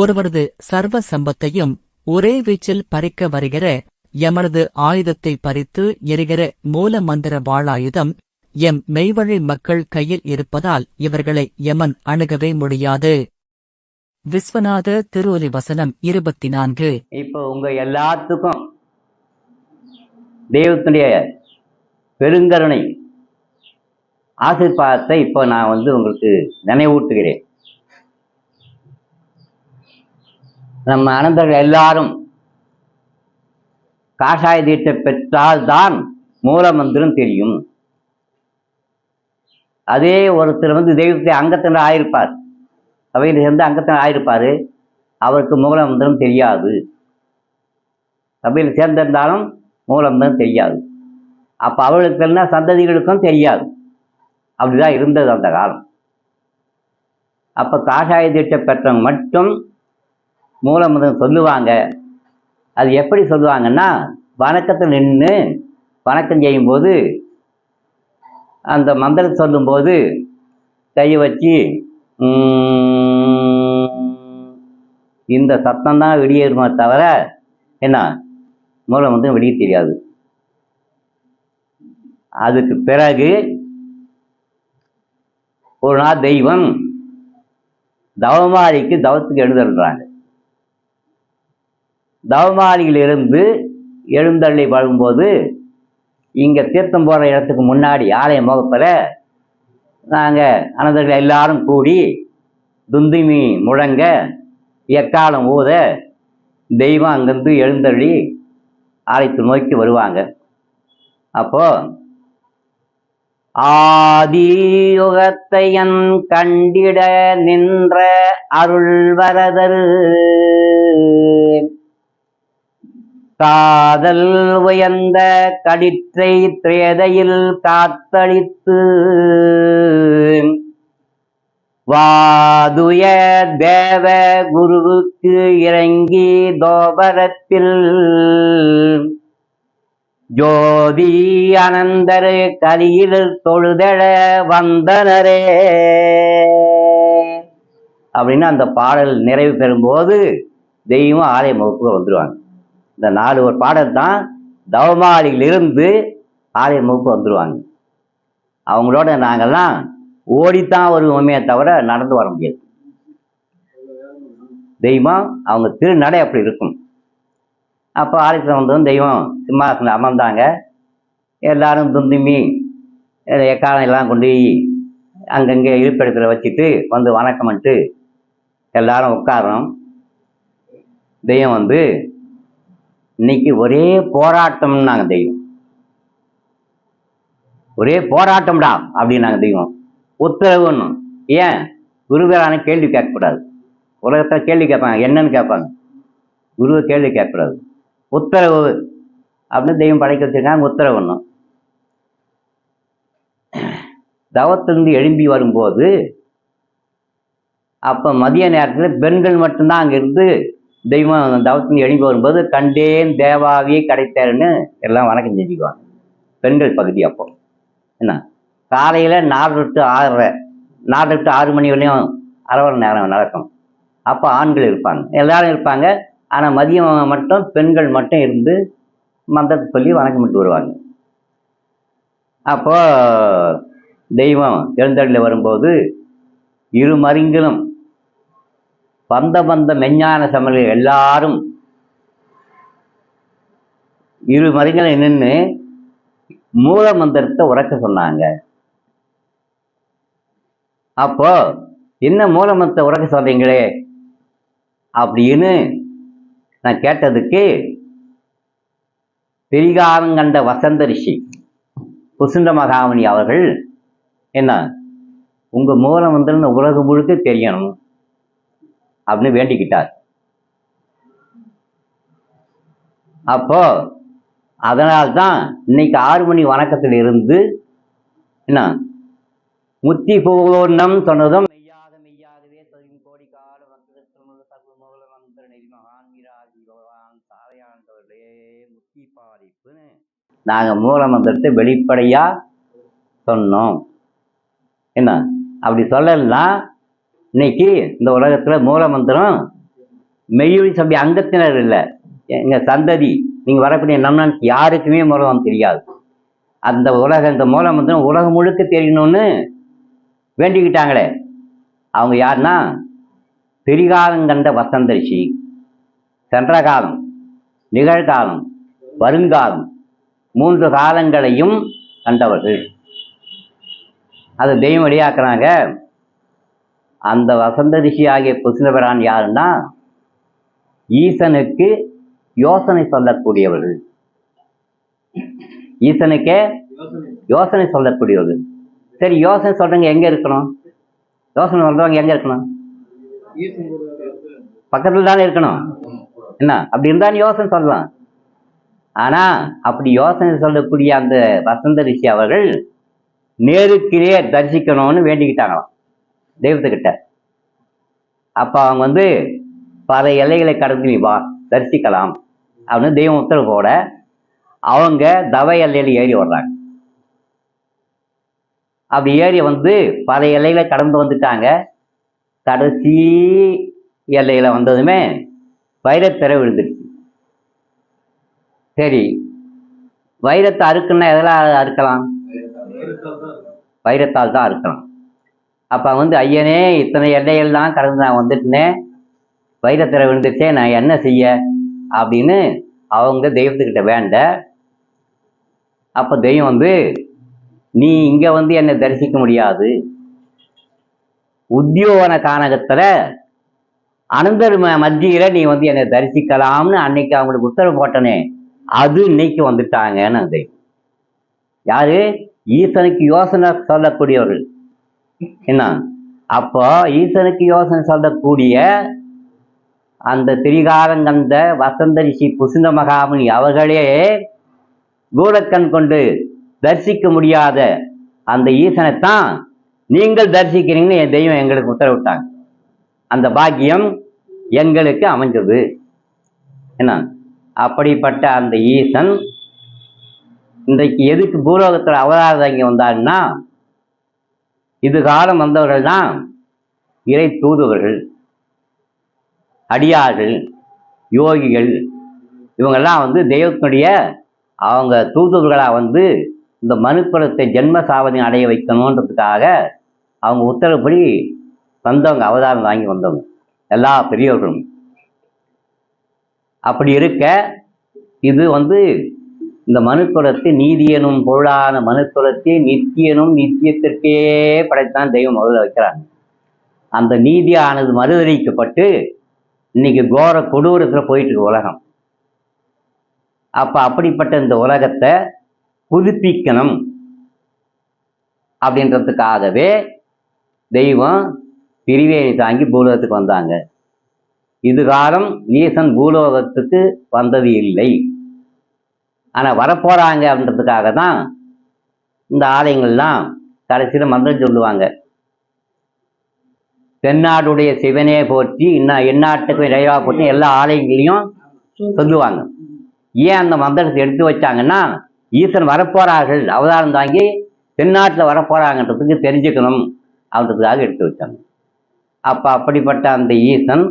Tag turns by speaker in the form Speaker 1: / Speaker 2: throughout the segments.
Speaker 1: ஒருவரது சர்வ சம்பத்தையும் ஒரே வீச்சில் பறிக்க வருகிற எமனது ஆயுதத்தை பறித்து எரிகிற மூல மந்திர வாளாயுதம் எம் மெய்வழி மக்கள் கையில் இருப்பதால் இவர்களை யமன் அணுகவே முடியாது. விஸ்வநாத திருஒலி வசனம் 24.
Speaker 2: இப்போ உங்க எல்லாத்துக்கும் தெய்வத்தினுடைய பெருங்கருணை ஆசீர்வாதத்தை இப்போ நான் உங்களுக்கு நினைவூட்டுகிறேன். நம்ம அனந்தர்கள் எல்லாரும் காஷாய தீட்சை பெற்றால்தான் மூல மந்திரம் தெரியும். அதே ஒருத்தர் தெய்வத்தை அங்கத்தினர் ஆயிருப்பார், சபையில் சேர்ந்து அங்கத்தினர் ஆயிருப்பாரு, அவருக்கு மூல மந்திரம் தெரியாது. சபையில் சேர்ந்திருந்தாலும் மூல மந்திரம் தெரியாது. அப்போ அவர்களுக்கு என்ன சந்ததிகளுக்கும் தெரியாது. அப்படிதான் இருந்தது அந்த காலம். அப்போ காஷாய தீட்சை பெற்றவங்க மட்டும் மூல மந்திரம் சொல்லுவாங்க. அது எப்படி சொல்லுவாங்கன்னா, வணக்கத்தில் நின்று வணக்கம் செய்யும்போது அந்த மந்திரத்தை சொல்லும்போது கையை வச்சு இந்த சத்தம்தான் வெளியேறுமா தவிர என்ன மூல மந்திரம் வெளியே தெரியாது. அதுக்கு பிறகு ஒரு நாள் தெய்வம் தவமாரிக்கு தவத்துக்கு எழுந்துடுறாங்க. தவமாரியிலிருந்து எழுந்தள்ளி வரும்போது இங்கே தீர்த்தம் போகிற இடத்துக்கு முன்னாடி ஆலய முகப்பில் நாங்கள் அனந்தர்கள் எல்லாரும் கூடி துந்துமி முழங்க எக்காலம் ஊத தெய்வம் அங்கேருந்து எழுந்தள்ளி ஆலயத்தை நோக்கி வருவாங்க. அப்போ ஆதியுகத்தையன் கண்டிட நின்ற அருள்வரதரு காதல் உயர்ந்த கடிற்றை திரேதையில் காத்தளித்து வாதுய தேவ குருவுக்கு இறங்கி தோபரத்தில் ஜோதி அனந்தரு கலியில் தொழுதெழ வந்தனரே அப்படின்னு அந்த பாடல் நிறைவு பெறும்போது தெய்வம் ஆலய முகப்புக்கு வந்துடுவாங்க. இந்த 4 ஒரு பாடல் தான் தவமாலியிலிருந்து ஆலய முகப்பு வந்துடுவாங்க. அவங்களோட நாங்கள்லாம் ஓடித்தான் வருவோமே தவிர நடந்து வர முடியாது. தெய்வம் அவங்க திருநடை அப்படி இருக்கும். அப்போ ஆலயத்தில் வந்ததும் தெய்வம் சிம்மாசனம் அமர்ந்தாங்க. எல்லாரும் துந்துமி எக்காலம் எல்லாம் கொண்டு அங்கங்கே இருப்பிடத்தில் வச்சுட்டு வந்து வணக்கம் பண்ணிட்டு எல்லாரும் உட்காரோம். தெய்வம் இன்னைக்கு ஒரே போராட்டம்னாங்க. தெய்வம் ஒரே போராட்டம்டா அப்படின்னாங்க. தெய்வம் உத்தரவுன்னு. ஏன் குருவேரான கேள்வி கேட்கக்கூடாது. உலகத்தில் கேள்வி கேட்பாங்க, என்னன்னு கேட்பாங்க, குருவை கேள்வி கேட்கக்கூடாது. உத்தரவு அப்படின்னு தெய்வம் படைக்க வச்சிருக்காங்க. உத்தரவுன்னும் தவத்திலிருந்து எழும்பி வரும்போது அப்போ மதிய நேரத்தில் பெண்கள் மட்டும்தான் அங்கிருந்து தெய்வம் தவத்திலிருந்து எழும்பி வரும்போது கண்டேன் தேவாவியை கிடைத்தாருன்னு எல்லாம் வணக்கம் செஞ்சுக்குவாங்க. பெண்கள் பகுதி அப்போ என்ன காலையில் 4 to 6 மணி வரையும் அரவணை நேரம் நடக்கும். அப்போ ஆண்கள் இருப்பாங்க, எல்லாரும் இருப்பாங்க. ஆனால் மதியம் மட்டும் பெண்கள் மட்டும் இருந்து மந்திரத்தை சொல்லி வணக்கம் விட்டு வருவாங்க. அப்போ தெய்வம் எழுந்தருளி வரும்போது இரு மருங்கிலும் பந்த மெஞ்ஞான சமநிலை எல்லாரும் இரு மருங்களை நின்று மூல மந்திரத்தை உரைக்க சொன்னாங்க. அப்போ என்ன மூல மந்திரத்தை உரைக்க சொல்றீங்களே அப்படின்னு நான் கேட்டதுக்கு பெரிகாரம் கண்ட வசந்த ரிஷி குசுண்ட மகாமணி அவர்கள் என்ன உங்க மூல மந்திரம் உலகம் முழுக்க தெரியணும் அப்படின்னு வேண்டிக்கிட்டார். அப்போ அதனால்தான் இன்னைக்கு 6 மணி வணக்கத்தில் இருந்து என்ன முத்தி போகணும் சொன்னதும் மெய்யாகவே கோடி கால முத்தி பாதிப்புன்னு நாங்கள் மூல மந்திரத்தை வெளிப்படையா சொன்னோம். என்ன அப்படி சொல்லலைன்னா இன்னைக்கு இந்த உலகத்துல மூல மந்திரம் மெய்யொழி சபை அங்கத்தினர் இல்லை, எங்க சந்ததி, நீங்க வரக்கூடிய நம்ம யாருக்குமே மூலம் தெரியாது. அந்த இந்த மூலம் வந்து உலகம் முழுக்க தெரியணும்னு வேண்டிக்கிட்டாங்களே, அவங்க யாருன்னா திரிகாலம் கண்ட வசந்த ரிஷி. சென்ற காலம், நிகழ்காலம், வருங்காலம் 3 காலங்களையும் கண்டவர்கள். அதை தெய்வம் வழியாக்குறாங்க. அந்த வசந்த ரிஷி ஆகிய புஷ்ணபிரான் யாருன்னா ஈசனுக்கு யோசனை சொல்லக்கூடியவர்கள். ஈசனுக்கே யோசனை சொல்லக்கூடியவர்கள். சரி, யோசனை சொல்றவங்க எங்க இருக்கணும்? யோசனை சொல்றவங்க எங்க இருக்கணும்? பக்கத்துல தானே இருக்கணும். என்ன அப்படி இருந்தாலும் யோசனை சொல்லலாம். ஆனா அப்படி யோசனை சொல்லக்கூடிய அந்த வசந்த ரிஷி அவர்கள் நேருக்கிலே தரிசிக்கணும்னு வேண்டிக்கிட்டாங்களாம் தெய்வத்துக்கிட்ட. அப்ப அவங்க வந்து பல எல்லைகளை கடந்து வா தரிசிக்கலாம் அப்படின்னு தெய்வம் உத்தரவு போட அவங்க தவ எல்லையில ஏறி வர்றாங்க. அப்படி ஏறி வந்து பல எல்லைகளை கடந்து வந்துட்டாங்க. கடைசி எல்லையில வந்ததுமே வைரத்திரை விழுந்துருச்சு. சரி, வைரத்தை அறுக்குன்னா எதெல்லாம் அறுக்கலாம்? வைரத்தால் தான் அறுக்கலாம். அப்ப வந்து ஐயனே, இத்தனை எல்லைகள் தான் கடந்து நான் வந்துட்டேனே, வைரத்திரை விழுந்துச்சே, நான் என்ன செய்ய அப்படின்னு அவங்க தெய்வத்துக்கிட்ட வேண்ட. அப்ப தெய்வம் வந்து, நீ இங்க வந்து என்னை தரிசிக்க முடியாது, உத்தியோகன கானகத்துல அனந்தர் மத்தியில நீ வந்து என்னை தரிசிக்கலாம்னு அன்னைக்கு அவங்களுக்கு உத்தரவு போட்டனே, அது இன்னைக்கு வந்துட்டாங்கன்னு தெய்வம். யாரு? ஈசனுக்கு யோசனை சொல்லக்கூடியவர்கள். என்ன அப்போ ஈசனுக்கு யோசனை சொல்லக்கூடிய அந்த திரிகாலங்கந்த வசந்த ரிஷி புசுந்த மகாமுனி அவர்களே கூடக்கண் கொண்டு தரிசிக்க முடியாத அந்த ஈசனைத்தான் நீங்கள் தரிசிக்கிறீங்கன்னு என் தெய்வம் எங்களுக்கு உத்தரவிட்டாங்க. அந்த பாக்கியம் எங்களுக்கு அமைஞ்சது. என்ன அப்படிப்பட்ட அந்த ஈசன் இன்றைக்கு எதுக்கு பூலோகத்தில் அவதாரம் இங்கே வந்தாருன்னா, இது காலம் வந்தவர்கள் தான் இறை தூதுவர்கள், அடியார்கள், யோகிகள். இவங்கெல்லாம் வந்து தெய்வத்தினுடைய அவங்க தூதுவர்களாக வந்து இந்த மனுக்குலத்தை ஜென்ம சாவதி அடைய வைக்கணுன்றதுக்காக அவங்க உத்தரவுப்படி வந்தவங்க, அவதாரம் வாங்கி வந்தவங்க எல்லா பெரியவர்களும். அப்படி இருக்க இது வந்து இந்த மனுக்குலத்தை நீதியனும் பொருளான மனுக்குலத்தை நித்தியனும் நித்தியத்திற்கே படைத்தான் தெய்வம் முதல்ல வைக்கிறாங்க. அந்த நீதியானது மறுதளிக்கப்பட்டு இன்னைக்கு கோர கொடூரத்தில் போயிட்டு இருக்கு உலகம். அப்ப அப்படிப்பட்ட இந்த உலகத்தை புதுப்பிக்கணும் அப்படின்றதுக்காகவே தெய்வம் திரிவேணி தாங்கி பூலோகத்துக்கு வந்தாங்க. இதுகாலம் ஈசன் பூலோகத்துக்கு வந்தது இல்லை, ஆனா வரப்போறாங்க அப்படின்றதுக்காக தான் இந்த ஆலயங்கள்லாம் கடைசியில மந்திரம் சொல்லுவாங்க. தென்னாடுடைய சிவனே போற்றி இன்னும் எந்நாட்டுக்கும் இறைவா போற்றி எல்லா ஆலயங்களையும் சொல்லுவாங்க. ஏன் அந்த மந்திரத்தை எடுத்து வச்சாங்கன்னா, ஈசன் வரப்போறார்கள், அவதாரம் தாங்கி தென்னாட்டில் வரப்போறாங்கன்றதுக்கு தெரிஞ்சுக்கணும் அப்படின்றதுக்காக எடுத்து வச்சாங்க. அப்ப அப்படிப்பட்ட அந்த ஈசன்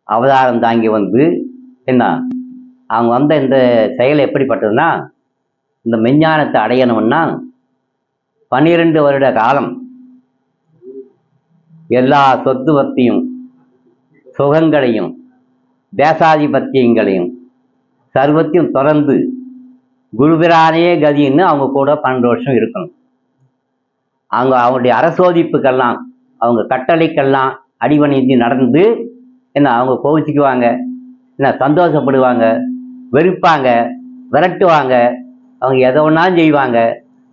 Speaker 2: அவதாரம் தாங்கி வந்து என்ன அவங்க வந்த இந்த செயல் எப்படிப்பட்டதுன்னா, இந்த மெஞ்ஞானத்தை அடையணும்னா 12 வருட காலம் எல்லா சொத்து பத்தியும் சுகங்களையும் தேசாதிபத்தியங்களையும் சர்வத்தையும் தொடர்ந்து குருபிரானே கதின்னு அவங்க கூட 12 வருஷம் இருக்கணும். அவங்களுடைய அரசோதிப்புக்கெல்லாம் அவங்க கட்டளைக்கெல்லாம் அடிபணிஞ்சு நடந்து என்ன அவங்க கோவிச்சுக்குவாங்க, என்ன சந்தோஷப்படுவாங்க, வெறுப்பாங்க, விரட்டுவாங்க, அவங்க எதை ஒன்றாலும் செய்வாங்க.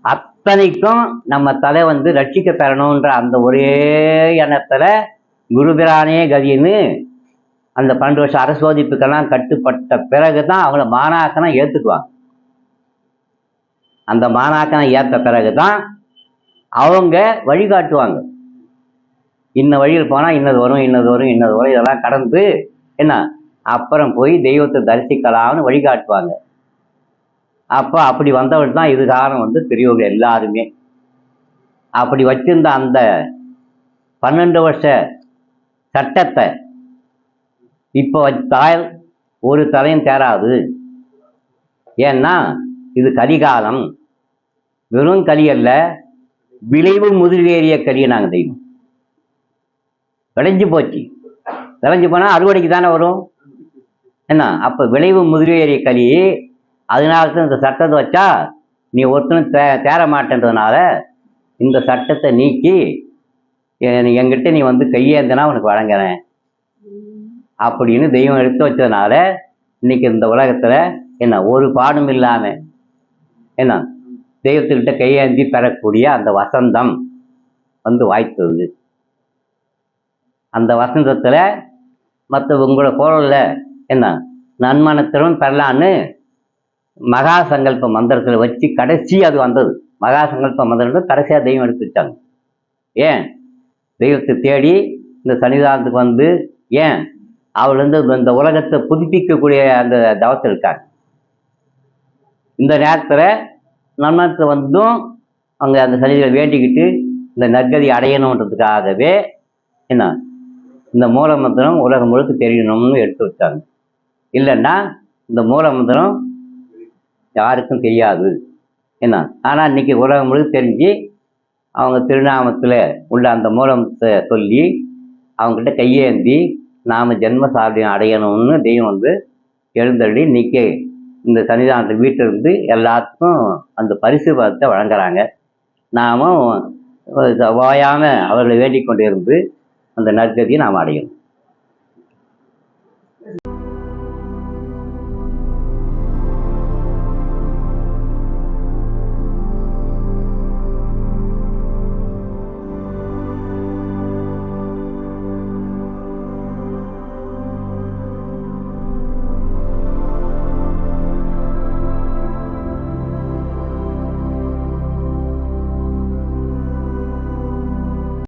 Speaker 2: அத்தனைக்கும் நம்ம தலை வந்து ரட்சிக்க பெறணுன்ற அந்த ஒரே எண்ணத்துல குருபிரானே கதின்னு அந்த 12 வருஷம் அரசோதிப்புக்கெல்லாம் கட்டுப்பட்ட பிறகுதான் அவங்கள மாணாக்கனம் ஏத்துக்குவாங்க. அந்த மாணாக்கனம் ஏற்ற பிறகுதான் அவங்க வழிகாட்டுவாங்க. இன்ன வழியில் போனா இன்னது வரும், இன்னது வரும், இன்னது வரும், இதெல்லாம் கடந்து என்ன அப்புறம் போய் தெய்வத்தை தரிசிக்கலாம்னு வழிகாட்டுவாங்க. அப்போ அப்படி வந்தவர்கள் தான் இது காலம் வந்து பெரியவர்கள் எல்லாருமே. அப்படி வச்சிருந்த அந்த 12 வருஷ சட்டத்தை இப்போ வச்சால் ஒரு தலையும் தேராது. ஏன்னா இது கலிகாலம். வெறும் களி அல்ல, விளைவு முதிர்வேறிய களியை நாங்கள் செய்வோம். விளைஞ்சு போச்சு, விளைஞ்சு போனால் அறுவடைக்கு தானே வரும். என்ன அப்போ விளைவு முதிர்வேறிய களி. அதனால தான் இந்த சட்டத்தை வச்சா நீ ஒருத்தனும் தேர மாட்டேன்றதுனால இந்த சட்டத்தை நீக்கி என்கிட்ட நீ வந்து கையேந்தனா உனக்கு வழங்குறேன் அப்படின்னு தெய்வம் எடுத்து வச்சதுனால இன்னைக்கு இந்த உலகத்துல என்ன ஒரு பாடும் இல்லாம என்ன தெய்வத்துக்கிட்ட கையேந்தி பெறக்கூடிய அந்த வசந்தம் வந்து வாய்த்தது. அந்த வசந்தத்துல மற்ற உங்களோட குரல்ல என்ன நன்மனத்திலும் பெறலான்னு மகா சங்கல்ப மந்திரத்துல வச்சு கடைசி அது வந்தது. மகா சங்கல்ப மந்திரம் கடைசியா தெய்வம் எடுத்து வச்சாங்க. ஏன் தெய்வத்தை தேடி இந்த சன்னிதானத்துக்கு வந்து ஏன் அவள் வந்து இந்த உலகத்தை புதுப்பிக்கக்கூடிய அந்த தவத்தில் இருக்காங்க. இந்த நேரத்துல நன்மனத்துல வந்தும் அவங்க அந்த சன்னிதிகளை வேண்டிக்கிட்டு இந்த நற்கதி அடையணுன்றதுக்காகவே என்ன இந்த மூல மந்திரம் உலகம் முழுக்க தெரியணும்னு எடுத்து வச்சாங்க. இல்லைன்னா இந்த மூல மந்திரம் யாருக்கும் தெரியாது. என்ன ஆனால் இன்னைக்கு உலகம் முழுக்க தெரிஞ்சு அவங்க திருநாமத்துல உள்ள அந்த மூலத்தை சொல்லி அவங்ககிட்ட கையேந்தி நாம ஜென்ம சாத்தியம் அடையணும்னு தெய்வம் வந்து எழுந்தள்ளி இன்னைக்கு இந்த சன்னிதானத்தை வீட்டிலிருந்து எல்லாத்துக்கும் அந்த பரிசு பதத்தை வழங்குறாங்க. நாமும் ஓயாம அவர்களை வேண்டிக் கொண்டு இருந்து அந்த நற்கதியை நாம் அடையணும்.